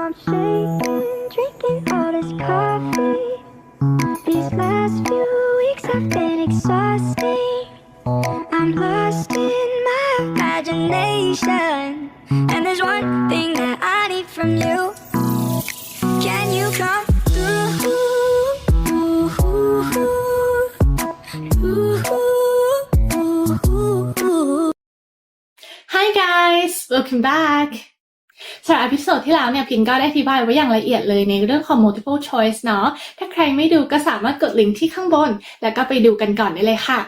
I'm shaking, drinking all this coffee. These last few weeks have been exhausting. I'm lost in my imagination. And there's one thing that I need from you. Can you come through? Hi guys welcome back สำหรับอพิโซดที่แล้วเนี่ยพินก็ได้อธิบายไว้อย่างละเอียดเลยในเรื่องของ multiple choice เนาะถ้าใครไม่ดูก็สามารถกดลิงก์ที่ข้างบนแล้วก็ไปดูกันก่อนได้เลยค่ะ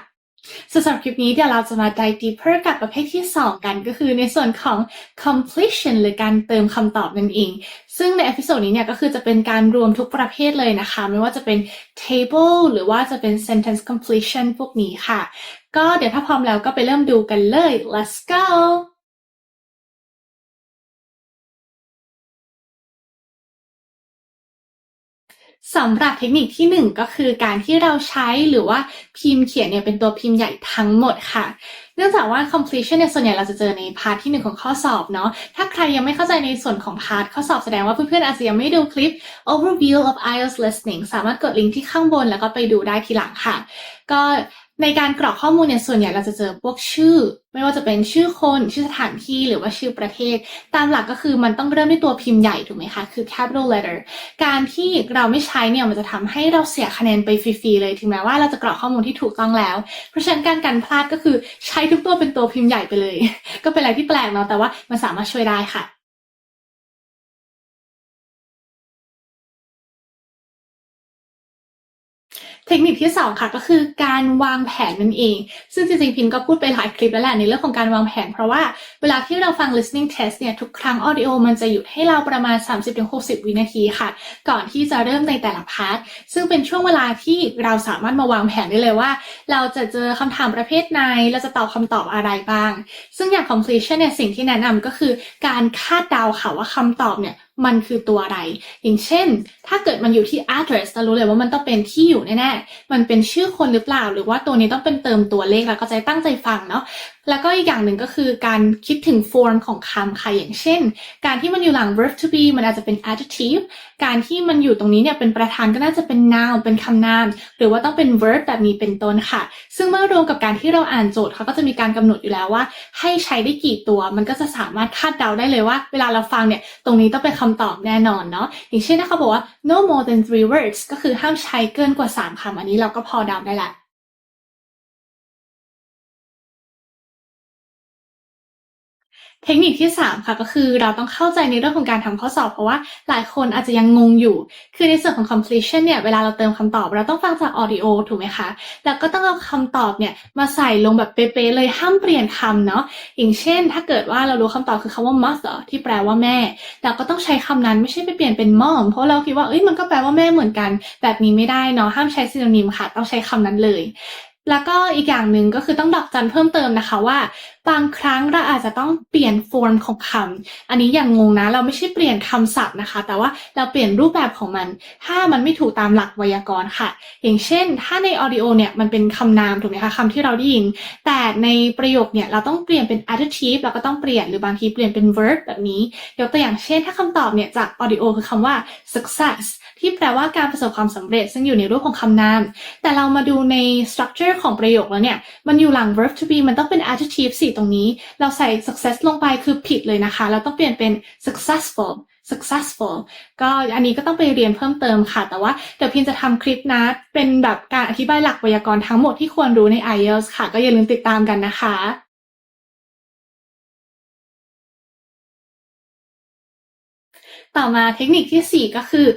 สำหรับคลิปนี้เดี๋ยวเราจะมา dive deeper กับประเภทที่2กันก็คือในส่วนของ completion หรือการเติมคำตอบนั่นเองซึ่งในอพิโซดนี้เนี่ยก็คือจะเป็นการรวมทุกประเภทเลยนะคะไม่ว่าจะเป็น table หรือว่าจะเป็น sentence completion พวกนี้ค่ะก็เดี๋ยวถ้าพร้อมแล้วก็ไปเริ่มดูกันเลย let's goสำหรับเทคนิคที่1ก็คือการที่เราใช้หรือว่าพิมพ์เขียนเนี่ยเป็นตัวพิมพ์ใหญ่ทั้งหมดค่ะเนื่องจากว่า completion เนี่ยส่วนใหญ่เราจะเจอในพาร์ทที่1ของข้อสอบเนาะถ้าใครยังไม่เข้าใจในส่วนของพาร์ทข้อสอบแสดงว่าเพื่อนๆอาจจะยังไม่ดูคลิป overview of IELTS listening สามารถกดลิงก์ที่ข้างบนแล้วก็ไปดูได้ทีหลังค่ะก็ในการกรอกข้อมูลเนี่ยส่วนใหญ่เราจะเจอพวกชื่อไม่ว่าจะเป็นชื่อคนชื่อสถานที่หรือว่าชื่อประเทศตามหลักก็คือมันต้องเริ่มด้วยตัวพิมพ์ใหญ่ถูกไหมคะคือ capital letter การที่เราไม่ใช้เนี่ยมันจะทำให้เราเสียคะแนนไปฟรีๆเลยถึงแม้ว่าเราจะกรอกข้อมูลที่ถูกต้องแล้วเพราะฉะนั้นการกันพลาดก็คือใช้ทุกตัวเป็นตัวพิมพ์ใหญ่ไปเลย ก็เป็นอะไรที่แปลกเนาะแต่ว่ามันสามารถช่วยได้ค่ะเทคนิคที่2ค่ะก็คือการวางแผนนั่นเองซึ่งจริงๆพินก็พูดไปหลายคลิปแล้วแหละในเรื่องของการวางแผนเพราะว่าเวลาที่เราฟัง listening test เนี่ยทุกครั้ง audio มันจะหยุดให้เราประมาณ 30-60 วินาทีค่ะก่อนที่จะเริ่มในแต่ละพาร์ทซึ่งเป็นช่วงเวลาที่เราสามารถมาวางแผนได้เลยว่าเราจะเจอคำถามประเภทไหนเราจะตอบคำตอบอะไรบ้างซึ่งอย่าง completion เนี่ยสิ่งที่แนะนำก็คือการคาดเดาค่ะว่าคำตอบเนี่ยมันคือตัวอะไรอย่างเช่นถ้าเกิดมันอยู่ที่ address เรารู้เลยว่ามันต้องเป็นที่อยู่แน่ๆมันเป็นชื่อคนหรือเปล่าหรือว่าตัวนี้ต้องเป็นเติมตัวเลขแล้วก็จะตั้งใจฟังเนาะแล้วก็อีกอย่างหนึ่งก็คือการคิดถึง form ของคำค่ะอย่างเช่นการที่มันอยู่หลัง verb to be มันอาจจะเป็น adjective การที่มันอยู่ตรงนี้เนี่ยเป็นประธานก็น่าจะเป็น noun เป็นคำนามหรือว่าต้องเป็น verb แบบนี้เป็นต้นค่ะซึ่งเมื่อรวมกับการที่เราอ่านโจทย์เขาก็จะมีการกำหนดอยู่แล้วว่าให้ใช้ได้กี่ตัวมันก็จะสามารถคาดเดาได้เลยว่าเวลาเราฟังเนี่ยตรงนี้ต้องเป็นคำตอบแน่นอนเนาะอย่างเช่นถ้าเขาบอกว่า no more than 3 words ก็คือห้ามใช้เกินกว่า3คำอันนี้เราก็พอเดาได้ละเทคนิคที่3ค่ะก็คือเราต้องเข้าใจในเรื่องของการทำข้อสอบเพราะว่าหลายคนอาจจะยังงงอยู่คือในส่วนของ completion เนี่ยเวลาเราเติมคำตอบเราต้องฟังจาก audio ถูกไหมคะแล้วก็ต้องเอาคำตอบเนี่ยมาใส่ลงแบบเป๊ะๆเลยห้ามเปลี่ยนคำเนาะอย่างเช่นถ้าเกิดว่าเรารู้คำตอบคือคำว่า mother ที่แปลว่าแม่เราก็ต้องใช้คำนั้นไม่ใช่ไปเปลี่ยนเป็น mom เพราะเราคิดว่ามันก็แปลว่าแม่เหมือนกันแบบนี้ไม่ได้เนาะห้ามใช้ synonym ค่ะต้องใช้คำนั้นเลยแล้วก็อีกอย่างหนึ่งก็คือต้องดอกจันเพิ่มเติมนะคะว่าบางครั้งเราอาจจะต้องเปลี่ยน form ของคำอันนี้อย่างงงนะเราไม่ใช่เปลี่ยนคำศัพท์นะคะแต่ว่าเราเปลี่ยนรูปแบบของมันถ้ามันไม่ถูกตามหลักไวยากรณ์ค่ะอย่างเช่นถ้าใน audio เนี่ยมันเป็นคำนามถูกไหมคะคำที่เราได้ยินแต่ในประโยคเนี่ยเราต้องเปลี่ยนเป็น adjective เราก็ต้องเปลี่ยนหรือบางทีเปลี่ยนเป็น verb แบบนี้ยกตัวอย่างเช่นถ้าคำตอบเนี่ยจาก audio คือคำว่า success ที่แปลว่าการประสบความสำเร็จซึ่งอยู่ในรูปของคำนามแต่เรามาดูใน structure ของประโยคแล้วเนี่ยมันอยู่หลัง verb to be มันต้องเป็น adjective สิตรงนี้เราใส่ success ลงไปคือผิดเลยนะคะเราต้องเปลี่ยนเป็น successful ก็อันนี้ก็ต้องไปเรียนเพิ่มเติมค่ะแต่ว่าเดี๋ยวพิมจะทำคลิปนะเป็นแบบการอธิบายหลักไวยากรณ์ทั้งหมดที่ควรรู้ใน IELTS ค่ะก็อย่าลืมติดตามกันนะคะต่อมาเทคนิคที่4ก็คือ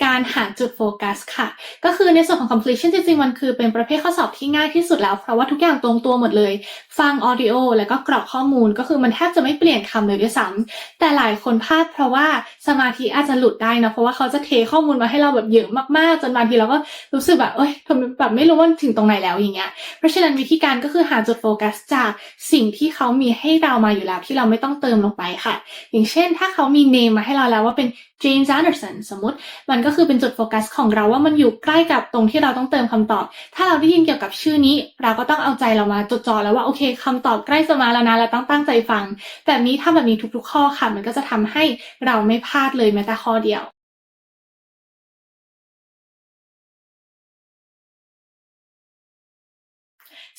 การหาจุดโฟกัสค่ะก็คือในส่วนของ completion จริงๆมันคือเป็นประเภทข้อสอบที่ง่ายที่สุดแล้วเพราะว่าทุกอย่างตรงตัวหมดเลยฟัง audio แล้วก็กรอกข้อมูลก็คือมันแทบจะไม่เปลี่ยนคำเลยด้วยซ้ำแต่หลายคนพลาดเพราะว่าสมาธิอาจจะหลุดได้นะเพราะว่าเขาจะเทข้อมูลมาให้เราแบบเยอะมากๆจนบางทีเราก็รู้สึกแบบทำไมแบบไม่รู้ว่าถึงตรงไหนแล้วอย่างเงี้ยเพราะฉะนั้นวิธีการก็คือหาจุดโฟกัสจากสิ่งที่เขามีให้เรามาอยู่แล้วที่เราไม่ต้องเติมลงไปค่ะอย่างเช่นถ้าเขามี name มาให้เราแล้วว่าเป็น James Anderson สมมุติมันก็ ก็คือเป็นจุดโฟกัสของเราว่ามันอยู่ใกล้กับตรงที่เราต้องเติมคำตอบถ้าเราได้ยินเกี่ยวกับชื่อนี้เราก็ต้องเอาใจเรามาจดจ่อแล้วว่าโอเคคำตอบใกล้จะมาแล้วนะเราต้องตั้งใจฟังแบบนี้ทำแบบนี้ทุกๆข้อค่ะมันก็จะทำให้เราไม่พลาดเลยแม้แต่ข้อเดียว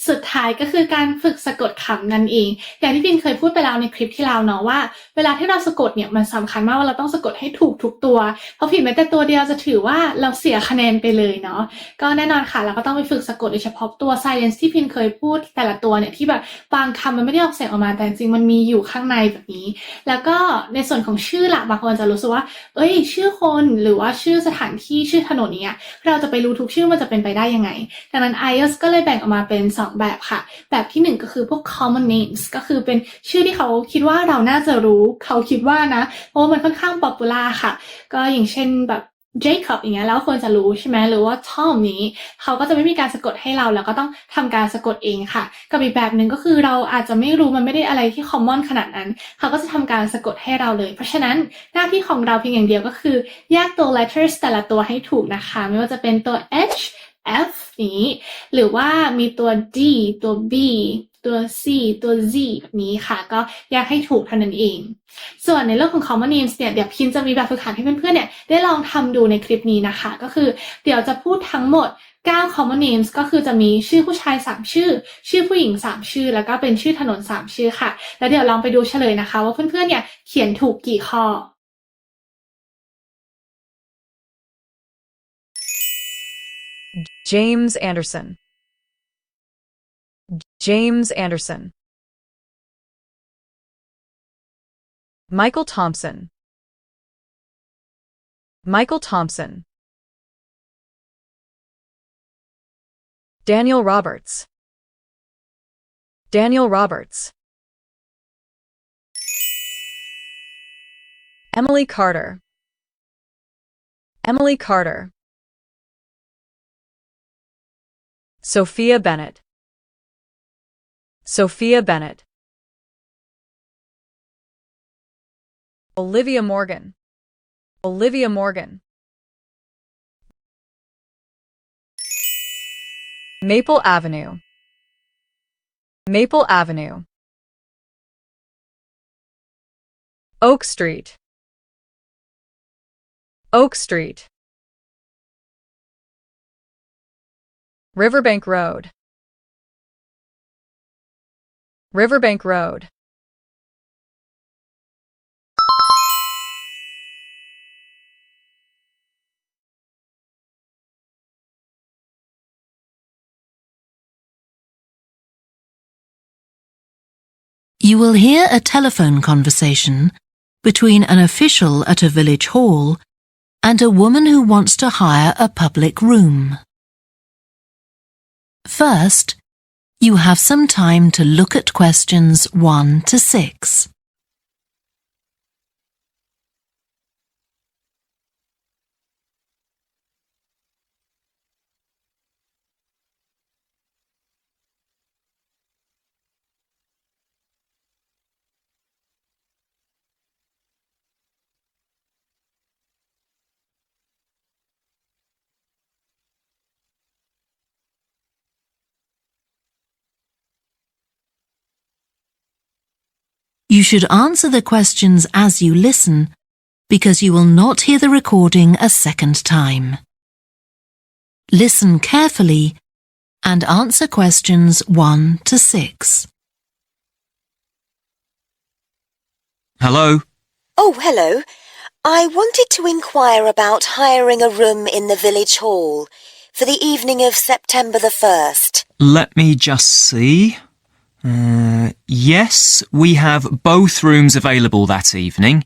สุดท้ายก็คือการฝึกสะกดคำนั่นเองอย่างที่พินเคยพูดไปแล้วในคลิปที่แล้วเนาะว่าเวลาที่เราสะกดเนี่ยมันสำคัญมากว่าเราต้องสะกดให้ถูกทุกตัวเพราะผิดแม้แต่ตัวเดียวจะถือว่าเราเสียคะแนนไปเลยเนาะก็แน่นอนค่ะเราก็ต้องไปฝึกสะกดโดยเฉพาะตัว science ที่พินเคยพูดแต่ละตัวเนี่ยที่แบบบางคำมันไม่ได้ออกเสียงออกมาแต่จริงมันมีอยู่ข้างในแบบนี้แล้วก็ในส่วนของชื่อล่ะบางคนจะรู้สึกว่าชื่อคนหรือว่าชื่อสถานที่ชื่อถนนเนี่ยเราจะไปรู้ทุกชื่อมันจะเป็นไปได้ยังไงดังนั้น IELTS ก็เลยแบ่งออกมาเป็น2แบบค่ะแบบที่1ก็คือพวก common names ก็คือเป็นชื่อที่เขาคิดว่าเราน่าจะรู้เขาคิดว่านะเพราะว่ามันค่อนข้าง popular ค่ะก็อย่างเช่นแบบ Jacob อย่างเงี้ยแล้วควรจะรู้ใช่ไหมหรือว่า Tom นี้เขาก็จะไม่มีการสะกดให้เราแล้วก็ต้องทำการสะกดเองค่ะกับอีกแบบหนึ่งก็คือเราอาจจะไม่รู้มันไม่ได้อะไรที่ common ขนาดนั้นเขาก็จะทำการสะกดให้เราเลยเพราะฉะนั้นหน้าที่ของเราเพียงอย่างเดียวก็คือแยกตัว letters แต่ละตัวให้ถูกนะคะไม่ว่าจะเป็นตัว H F นี้หรือว่ามีตัว D ตัว B ตัว C ตัว Z แบบนี้ค่ะก็แยกให้ถูกเท่านั้นเองส่วนในเรื่องของ common names เนี่ยเดี๋ยวพินจะมีแบบฝึกหัดให้เพื่อนๆเนี่ยได้ลองทำดูในคลิปนี้นะคะก็คือเดี๋ยวจะพูดทั้งหมด9 common names ก็คือจะมีชื่อผู้ชาย3ชื่อชื่อผู้หญิง3ชื่อแล้วก็เป็นชื่อถนน3ชื่อค่ะแล้วเดี๋ยวลองไปดูเฉลยนะคะว่าเพื่อนๆเนี่ยเขียนถูกกี่ข้อJames Anderson. James Anderson. Michael Thompson. Michael Thompson. Daniel Roberts. Daniel Roberts. Emily Carter. Emily Carter. Sophia Bennett. Sophia Bennett. Olivia Morgan. Olivia Morgan. Maple Avenue. Maple Avenue. Oak Street. Oak Street. Riverbank Road. Riverbank Road. You will hear a telephone conversation between an official at a village hall and a woman who wants to hire a public room. First, you have some time to look at questions 1 to 6. You should answer the questions as you listen, because you will not hear the recording a second time. Listen carefully and answer questions 1 to 6. Hello? Oh, hello. I wanted to inquire about hiring a room in the village hall for the evening of September the 1st. Let me just see. Yes, we have both rooms available that evening.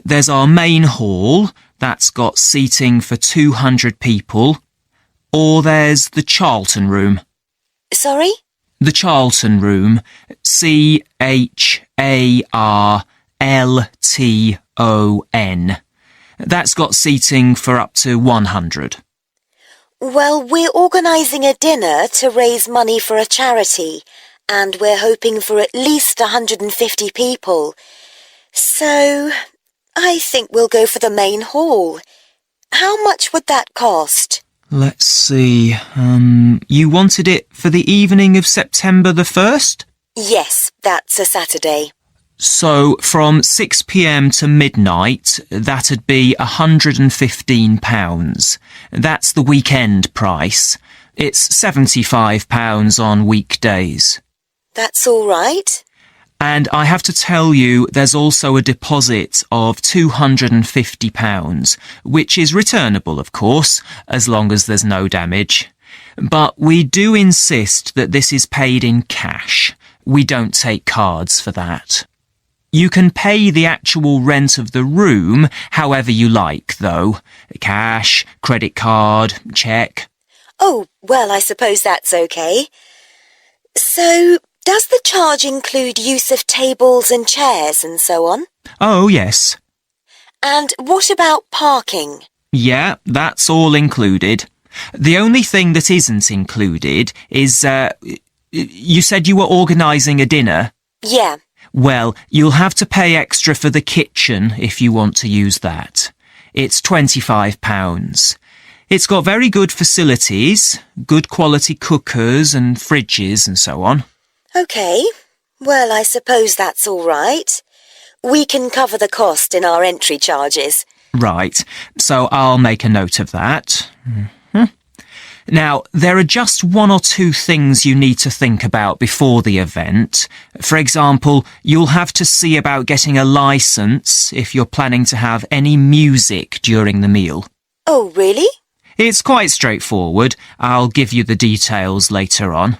There's our main hall, that's got seating for 200 people. Or there's the Charlton room. Sorry? The Charlton room. CHARLTON. That's got seating for up to 100. Well, we're organising a dinner to raise money for a charity, and we're hoping for at least 150 people. So, I think we'll go for the main hall. How much would that cost? Let's see. You wanted it for the evening of September the 1st? Yes, that's a Saturday. So from 6 p.m. to midnight, that'd be £115. That's the weekend price. It's £75 on weekdays. That's all right. And I have to tell you, there's also a deposit of £250, which is returnable, of course, as long as there's no damage. But we do insist that this is paid in cash. We don't take cards for that. You can pay the actual rent of the room however you like, though. Cash, credit card, cheque. Oh, well, I suppose that's okay. So, does the charge include use of tables and chairs and so on? Oh, yes. And what about parking? Yeah, that's all included. The only thing that isn't included is, you said you were organising a dinner? Yeah. Well, you'll have to pay extra for the kitchen if you want to use that. It's £25. It's got very good facilities, good quality cookers and fridges and so on. OK. Well, I suppose that's all right. We can cover the cost in our entry charges. Right, so I'll make a note of that. Now, there are just one or two things you need to think about before the event. For example, you'll have to see about getting a licence if you're planning to have any music during the meal. Oh, really? It's quite straightforward. I'll give you the details later on.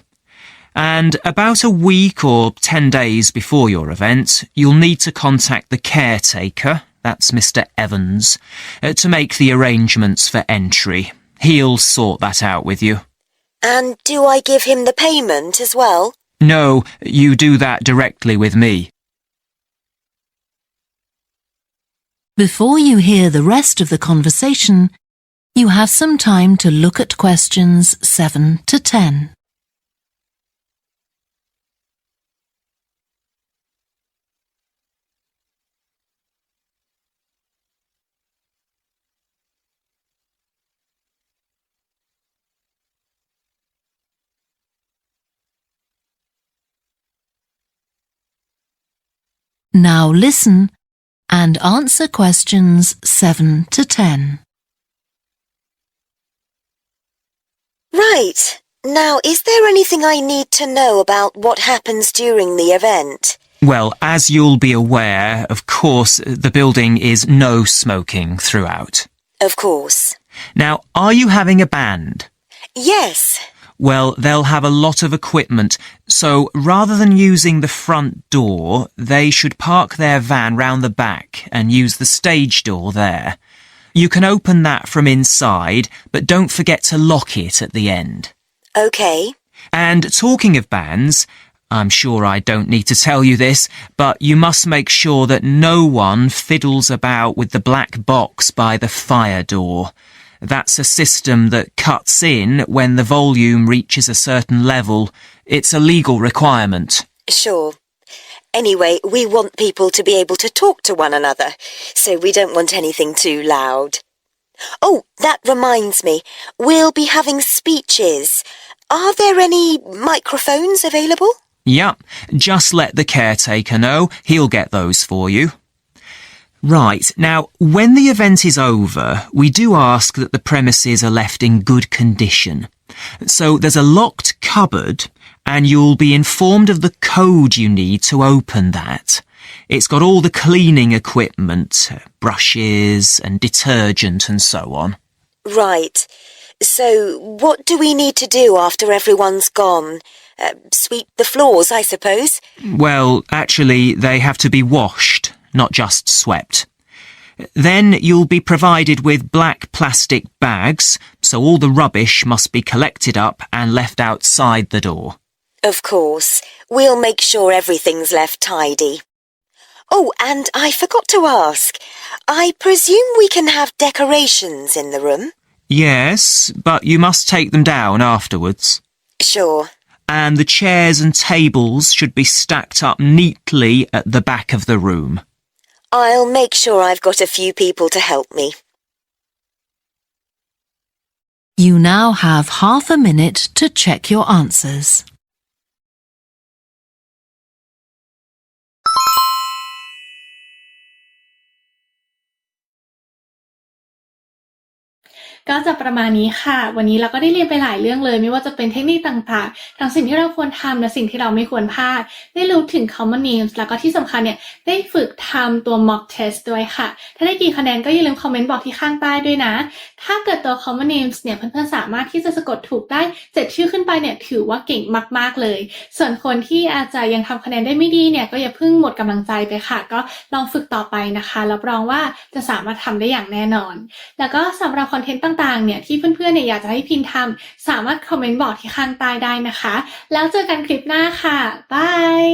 And about a week or 10 days before your event, you'll need to contact the caretaker, that's Mr. Evans, to make the arrangements for entry. He'll sort that out with you. And do I give him the payment as well? No, you do that directly with me. Before you hear the rest of the conversation, you have some time to look at questions 7 to 10. Now listen and answer questions 7 to 10. Right. Now, is there anything I need to know about what happens during the event? Well, as you'll be aware, of course, the building is no smoking throughout. Of course. Now, are you having a band? Yes. Well, they'll have a lot of equipment, so rather than using the front door, they should park their van round the back and use the stage door there. You can open that from inside, but don't forget to lock it at the end. OK. And talking of bands, I'm sure I don't need to tell you this, but you must make sure that no one fiddles about with the black box by the fire door. That's a system that cuts in when the volume reaches a certain level. It's a legal requirement. Sure. Anyway, we want people to be able to talk to one another, so we don't want anything too loud. Oh, that reminds me. We'll be having speeches. Are there any microphones available? Yep, just let the caretaker know. He'll get those for you. Right, now, when the event is over, we do ask that the premises are left in good condition. So there's a locked cupboard, and you'll be informed of the code you need to open that. It's got all the cleaning equipment, brushes and detergent and so on. Right. So what do we need to do after everyone's gone? Sweep the floors, I suppose? Well, actually, they have to be washed, not just swept. Then you'll be provided with black plastic bags, so all the rubbish must be collected up and left outside the door. Of course. We'll make sure everything's left tidy. Oh, and I forgot to ask. I presume we can have decorations in the room? Yes, but you must take them down afterwards. Sure. And the chairs and tables should be stacked up neatly at the back of the room. I'll make sure I've got a few people to help me. You now have half a minute to check your answers.ก็จะประมาณนี้ค่ะ วันนี้เราก็ได้เรียนไปหลายเรื่องเลย ไม่ว่าจะเป็นเทคนิคต่างๆทั้งสิ่งที่เราควรทำและสิ่งที่เราไม่ควรพลาด ได้รู้ถึง common names แล้วก็ที่สำคัญเนี่ยได้ฝึกทำตัว mock test ด้วยค่ะ ถ้าได้กี่คะแนนก็อย่าลืมคอมเมนต์บอกที่ข้างใต้ด้วยนะ ถ้าเกิดตัว common names เนี่ยเพื่อนๆสามารถที่จะสะกดถูกได้7ชื่อขึ้นไปเนี่ยถือว่าเก่งมากๆเลย ส่วนคนที่อาจจะยังทำคะแนนได้ไม่ดีเนี่ยก็อย่าเพิ่งหมดกำลังใจไปค่ะ ก็ลองฝึกต่อไปนะคะรับรองว่าจะสามารถทำได้อย่างแน่นอน แล้วก็สำหรับคอนเทนต์ต่างๆเนี่ยที่เพื่อนๆเนี่ยอยากจะให้พินทำสามารถคอมเมนต์บอกที่ข้างใต้ได้นะคะแล้วเจอกันคลิปหน้าค่ะบาย